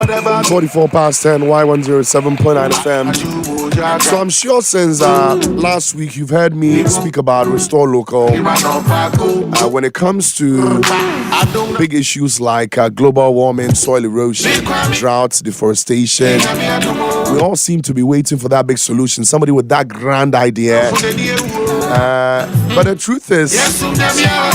44 past 10, Y107.9 FM. So I'm sure since last week you've heard me speak about Restore Local. When it comes to big issues like global warming, soil erosion, drought, deforestation, we all seem to be waiting for that big solution, somebody with that grand idea. But the truth is,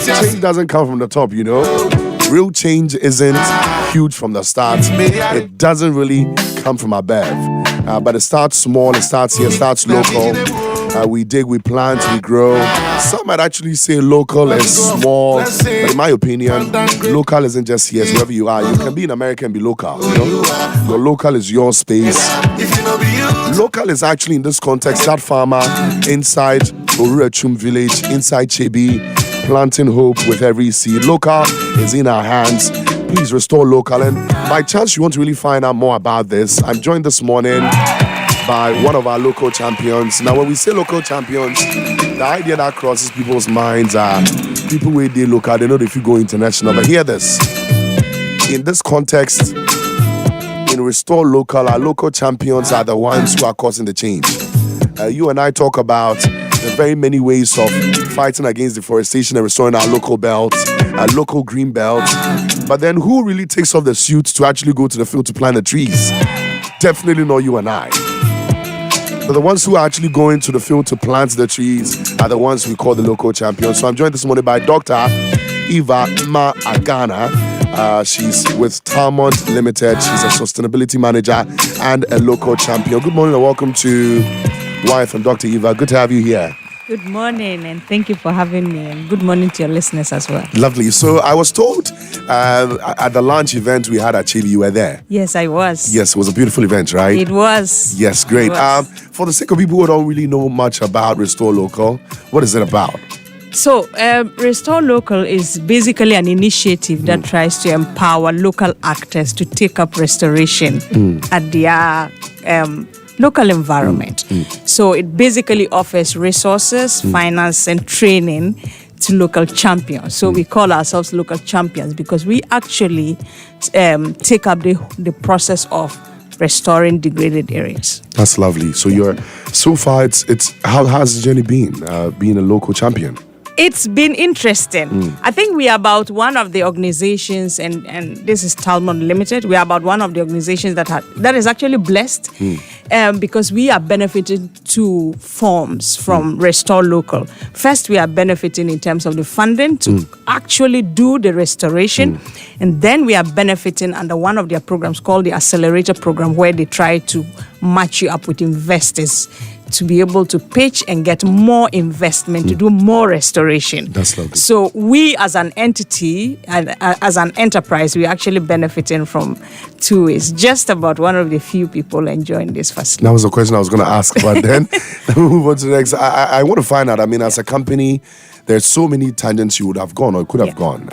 change doesn't come from the top, you know. Real change isn't huge from the start. It doesn't really come from above. But it starts small, it starts here, it starts local. We dig, we plant, we grow. Some might actually say local is small, but in my opinion, local isn't just here, it's wherever you are. You can be in America and be local, you know? Your local is your space. Local is actually, in this context, that farmer inside Orurachum village, inside Chebi, planting hope with every seed. Local is in our hands. Please restore local. And by chance you want to really find out more about this, I'm joined this morning by one of our local champions. Now, when we say local champions, the idea that crosses people's minds are people where they local, they know if you go international. But hear this. In this context, in Restore Local, our local champions are the ones who are causing the change. You and I talk about the very many ways of fighting against deforestation and restoring our local belt, our local green belt. But then who really takes off the suit to actually go to the field to plant the trees? Definitely not you and I. But the ones who are actually going to the field to plant the trees are the ones we call the local champions. So I'm joined this morning by Dr Eva Mmah Agana. She's with Talmond Limited. She's a sustainability manager and a local champion. Good morning and welcome to Wife and Dr. Eva. Good to have you here. Good morning, and thank you for having me, and good morning to your listeners as well. Lovely. So I was told at the launch event we had at Chebi, you were there. Yes, I was. Yes, it was a beautiful event, right? It was. Yes, great. For the sake of people who don't really know much about Restore Local, what is it about? So, Restore Local is basically an initiative that tries to empower local actors to take up restoration at their local environment. So it basically offers resources, finance, and training to local champions. So we call ourselves local champions because we actually take up the process of restoring degraded areas. That's lovely. So so far it's how has the journey been being a local champion? It's been interesting. I think we are about one of the organizations, and this is Talmond Limited. We are about one of the organizations that is actually blessed because we are benefiting two forms from Restore Local. First, we are benefiting in terms of the funding to actually do the restoration. And then we are benefiting under one of their programs called the Accelerator Program, where they try to match you up with investors to be able to pitch and get more investment to do more restoration. That's lovely. So we as an entity, and as an enterprise, we're actually benefiting from two ways. Just about one of the few people enjoying this facility. That was the question I was going to ask, but then let me move on to the next. I want to find out, as a company, there's so many tangents you would have gone or could have gone.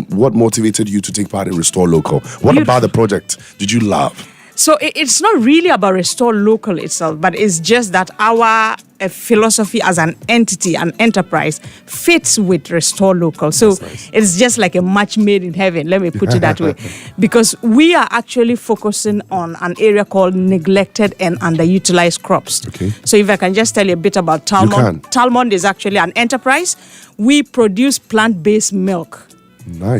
What motivated you to take part in Restore Local? What about the project did you love? So it's not really about Restore Local itself, but it's just that our philosophy as an entity, an enterprise, fits with Restore Local. So nice. It's just like a match made in heaven, let me put it that way. Because we are actually focusing on an area called neglected and underutilized crops. Okay. So if I can just tell you a bit about Talmond. Talmond is actually an enterprise. We produce plant-based milk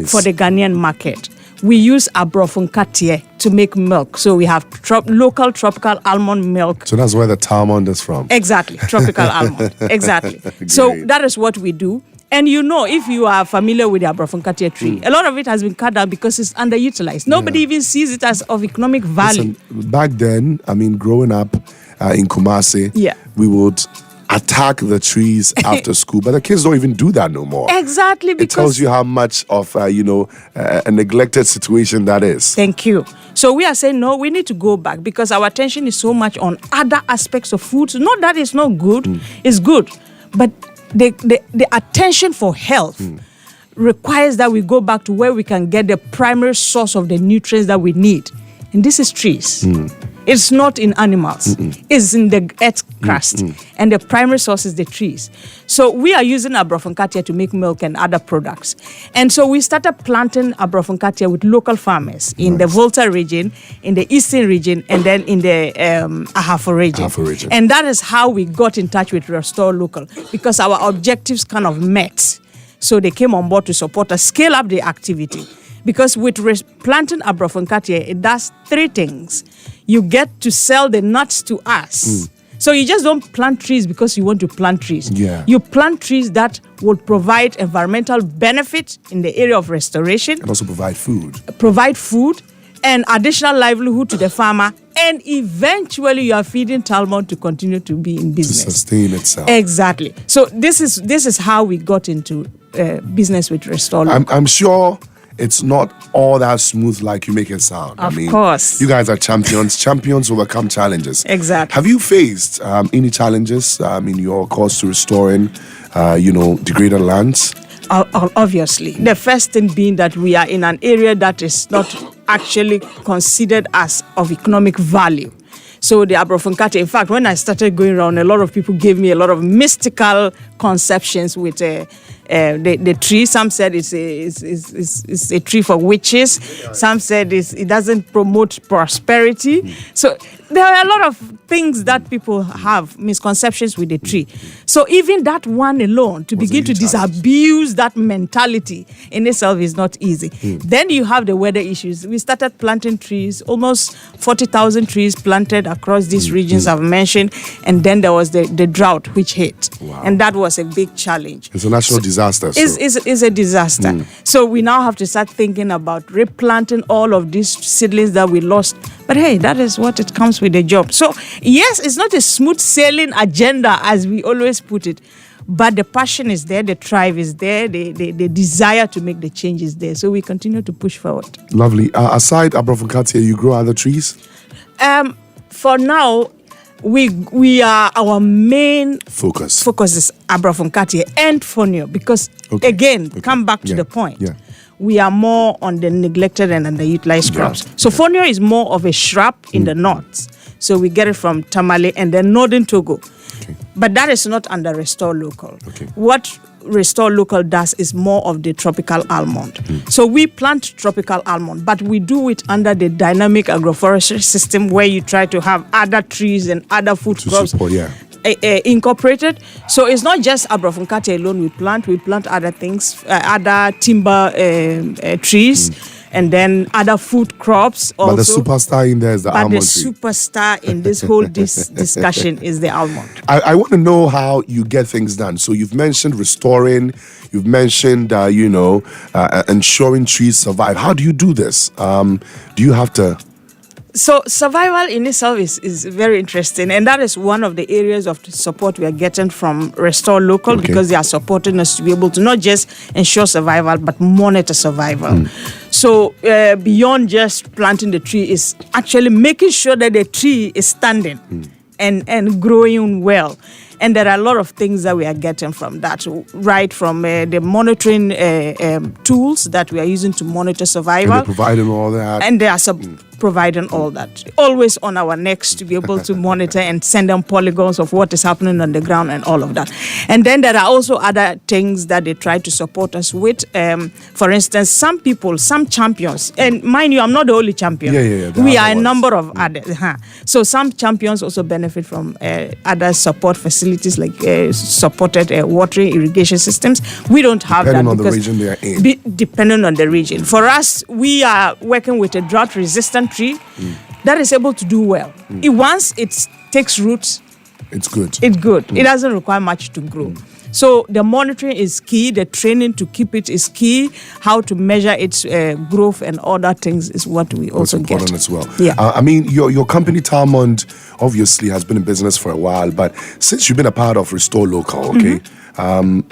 for the Ghanaian market. We use abrofun-katie to make milk. So we have local tropical almond milk. So that's where the Talmond is from. Exactly, tropical almond. Exactly. So that is what we do. And if you are familiar with the abrofun-katie tree, a lot of it has been cut down because it's underutilized. Nobody even sees it as of economic value. Listen, back then, growing up in Kumasi, we would attack the trees after school, but the kids don't even do that no more. Exactly, because it tells you how much of a neglected situation that is. Thank you. So we are saying no, we need to go back because our attention is so much on other aspects of food. Not that it's not good, it's good, but the attention for health requires that we go back to where we can get the primary source of the nutrients that we need, and this is trees. It's not in animals. It's in the earth crust. And the primary source is the trees. So we are using Abrafonkatia to make milk and other products. And so we started planting Abrafonkatia with local farmers in the Volta region, in the Eastern region, and then in the Ahafo region. And that is how we got in touch with Restore Local, because our objectives kind of met. So they came on board to support us, scale up the activity. Because with planting Abrafonkatia, it does three things. You get to sell the nuts to us. So you just don't plant trees because you want to plant trees. Yeah. You plant trees that will provide environmental benefit in the area of restoration. And also provide food. Provide food and additional livelihood to the farmer. And eventually you are feeding Talmond to continue to be in business. To sustain itself. Exactly. So this is how we got into business with Restore Local. I'm sure it's not all that smooth like you make it sound. Of course. You guys are champions. Champions overcome challenges. Exactly. Have you faced any challenges in your course to restoring, degraded lands? Obviously. The first thing being that we are in an area that is not actually considered as of economic value. So the Abrafonkatia, in fact, when I started going around, a lot of people gave me a lot of mystical conceptions with the tree. Some said it's a tree for witches. Some said it doesn't promote prosperity. So there are a lot of things that people have misconceptions with the tree. So even that one alone, to begin to disabuse that mentality in itself is not easy. Then you have the weather issues. We started planting trees, almost 40,000 trees planted across these regions I've mentioned. And then there was the drought which hit. Wow. And that was a big challenge. It's a national disaster. It's a disaster. So we now have to start thinking about replanting all of these seedlings that we lost. But hey, that is what it comes with the job. So yes, it's not a smooth sailing agenda as we always put it. But the passion is there, the drive is there, the desire to make the change is there. So we continue to push forward. Lovely. Aside Abrafonkatia, you grow other trees? For now, we are our main focus is Abrafonkatia and Fonio because come back to the point. Yeah. We are more on the neglected and underutilized crops. So Fonio is more of a shrub in the north. So we get it from Tamale and then northern Togo. Okay. But that is not under Restore Local. Okay. What Restore Local does is more of the tropical almond. So we plant tropical almond, but we do it under the dynamic agroforestry system where you try to have other trees and other food crops incorporated. So it's not just Abrafonkatia alone we plant other things, other timber trees. And then other food crops also. But the superstar in there is the almond tree. But the superstar in this whole discussion is the almond. I want to know how you get things done. So you've mentioned restoring, you've mentioned, ensuring trees survive. How do you do this? Do you have to... So survival in itself is very interesting, and that is one of the areas of support we are getting from Restore Local because they are supporting us to be able to not just ensure survival but monitor survival. So beyond just planting the tree is actually making sure that the tree is standing and growing well. And there are a lot of things that we are getting from that, right from the monitoring tools that we are using to monitor survival. And they're providing all that. And they are providing all that. Always on our necks to be able to monitor and send them polygons of what is happening on the ground and all of that. And then there are also other things that they try to support us with. For instance, some people, some champions, and mind you, I'm not the only champion. We are a number of others. So some champions also benefit from other support facilities like supported watering irrigation systems. We don't have depending that. On the region they are in. Depending on the region. For us, we are working with a drought-resistant tree that is able to do well. Once it takes roots, it's good. It's good. It doesn't require much to grow. So the monitoring is key. The training to keep it is key. How to measure its growth and other things is what we also get. That's important as well. Yeah. I mean, your company Talmond obviously has been in business for a while, but since you've been a part of Restore Local,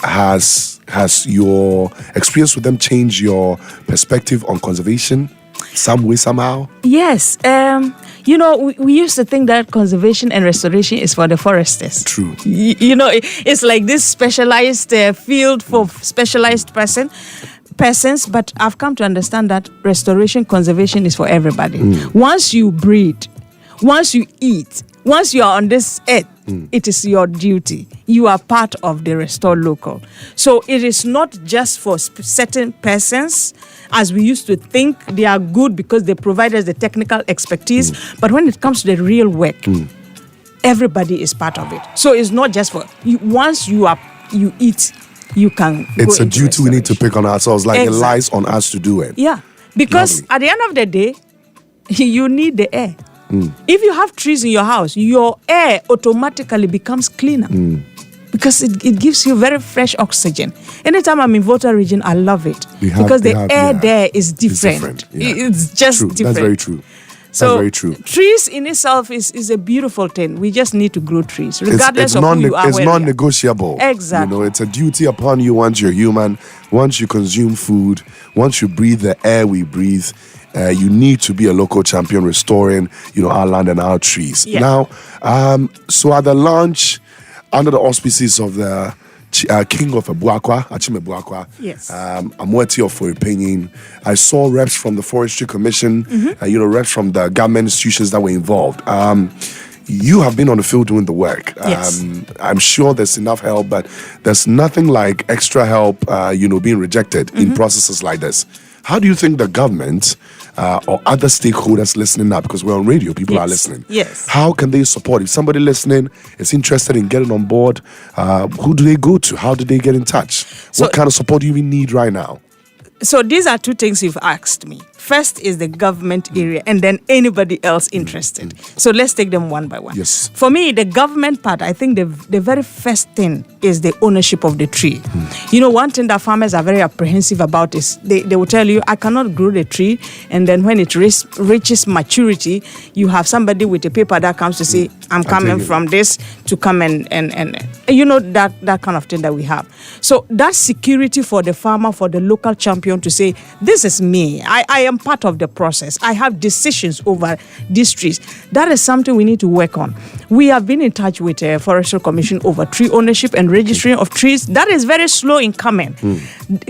has your experience with them changed your perspective on conservation? Some way, somehow? Yes. We used to think that conservation and restoration is for the foresters. True. It's like this specialized field for specialized persons, but I've come to understand that restoration, conservation is for everybody. Once you breed, Once you eat, once you are on this earth, it is your duty. You are part of the Restore Local. So it is not just for certain persons, as we used to think they are good because they provide us the technical expertise. But when it comes to the real work, everybody is part of it. So it's not just for you. Once you eat, you can. It's a duty we need to pick on ourselves. Like it lies on us to do it. Yeah, because at the end of the day, you need the air. If you have trees in your house, your air automatically becomes cleaner because it gives you very fresh oxygen. Anytime I'm in Volta region, I love it because the air there is different. It's just true. different. That's very true. So that's very true. Trees in itself is a beautiful thing. We just need to grow trees, regardless of who you are. It's non-negotiable. Exactly. You know, it's a duty upon you once you're human, once you consume food, once you breathe the air we breathe. You need to be a local champion restoring, our land and our trees. Yeah. Now, so at the launch, under the auspices of the King of Abuakwa, Achime Abuakwa, yes, Amweti of Forepenyin, I saw reps from the Forestry Commission, reps from the government institutions that were involved. You have been on the field doing the work. Yes. I'm sure there's enough help, but there's nothing like extra help, being rejected in processes like this. How do you think the government or other stakeholders listening now, because we're on radio, people are listening. Yes. How can they support? If somebody listening is interested in getting on board, who do they go to? How do they get in touch? What kind of support do you need right now? So these are two things you've asked me. First is the government area and then anybody else interested. So let's take them one by one. Yes. For me, the government part, I think the very first thing is the ownership of the tree. One thing that farmers are very apprehensive about is they will tell you, I cannot grow the tree. And then when it reaches maturity, you have somebody with a paper that comes to say, I'm coming from this to come and that kind of thing that we have. So that security for the farmer, for the local champion to say, this is me. I am part of the process. I have decisions over these trees. That is something we need to work on. We have been in touch with the Forestry Commission over tree ownership and registering of trees. That is very slow in coming.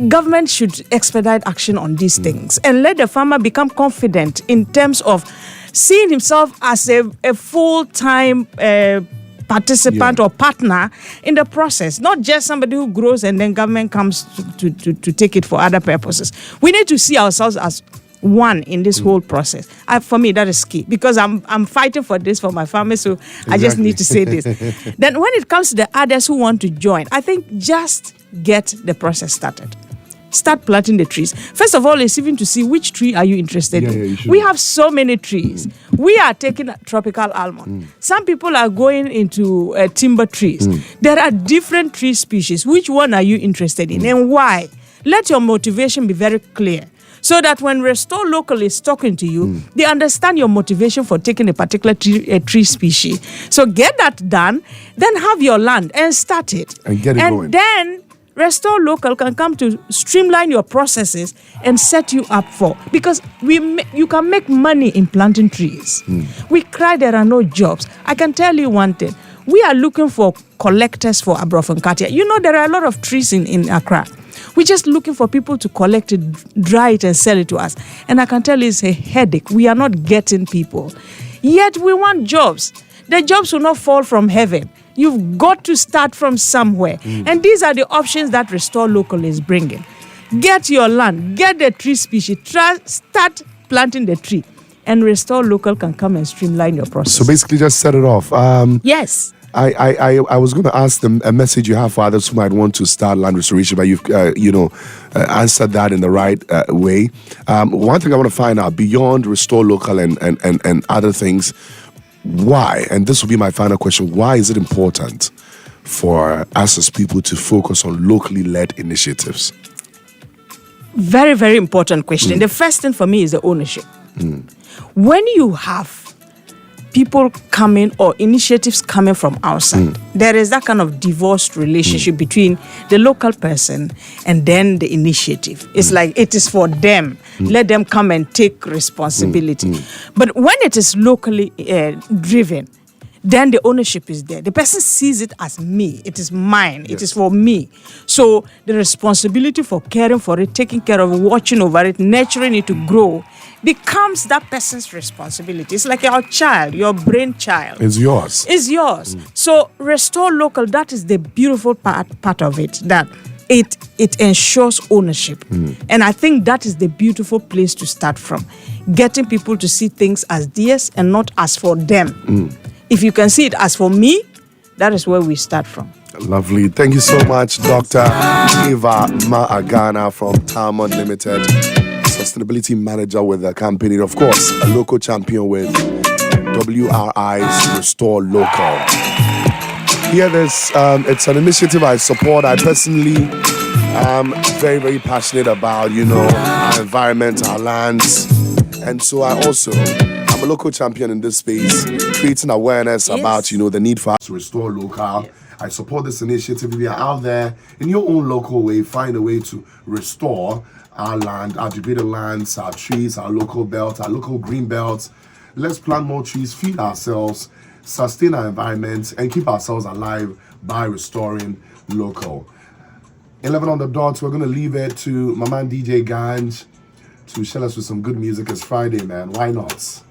Government should expedite action on these things and let the farmer become confident in terms of seeing himself as a full-time participant or partner in the process, not just somebody who grows and then government comes to take it for other purposes. We need to see ourselves as one in this whole process. For me, that is key because I'm fighting for this for my family, so I just need to say this. Then when it comes to the others who want to join, I think just get the process started. Start planting the trees. First of all, it's even to see which tree are you interested in. We have so many trees. We are taking tropical almond. Some people are going into timber trees. There are different tree species. Which one are you interested in and why? Let your motivation be very clear so that when Restore Local is talking to you, they understand your motivation for taking a particular tree species. So get that done, then have your land and start it. And get it going. And then Restore Local can come to streamline your processes and set you up for, because you can make money in planting trees. We cry there are no jobs. I can tell you one thing. We are looking for collectors for Abrofenkatia. There are a lot of trees in Accra. We're just looking for people to collect it, dry it, and sell it to us. And I can tell you it's a headache. We are not getting people. Yet we want jobs. The jobs will not fall from heaven. You've got to start from somewhere. And these are the options that Restore Local is bringing. Get your land, get the tree species, start planting the tree, and Restore Local can come and streamline your process. So basically just set it off. Yes. I was going to ask them a message you have for others who might want to start land restoration, but you've answered that in the right way. One thing I want to find out, beyond Restore Local and other things, why, and this will be my final question, why is it important for us as people to focus on locally led initiatives? Very, very important question. The first thing for me is the ownership. When you have people coming or initiatives coming from outside, there is that kind of divorced relationship between the local person and then the initiative. It's like it is for them. Let them come and take responsibility. But when it is locally driven, then the ownership is there. The person sees it as me. It is mine. It is for me. So the responsibility for caring for it, taking care of it, watching over it, nurturing it to grow becomes that person's responsibility. It's like your child, your brainchild. It's yours. It's yours. So restore local, that is the beautiful part of it, that it ensures ownership. And I think that is the beautiful place to start from. Getting people to see things as theirs and not as for them. If you can see it as for me, that is where we start from. Lovely. Thank you so much, Dr. Eva Mmah Agana from Talmond Limited, Sustainability Manager with the company. Of course, a local champion with WRI's Restore Local. Here, it's an initiative I support. I personally am very, very passionate about, our environment, our lands. And so I'm a local champion in this space, creating awareness about, the need for us to restore local. I support this initiative. We are out there in your own local way, find a way to restore our land, our degraded lands, our trees, our local belt, our local green belts. Let's plant more trees, feed ourselves, sustain our environment, and keep ourselves alive by restoring local. 11 on the dot, we're going to leave it to my man DJ Ganj to share us with some good music. It's Friday, man. Why not?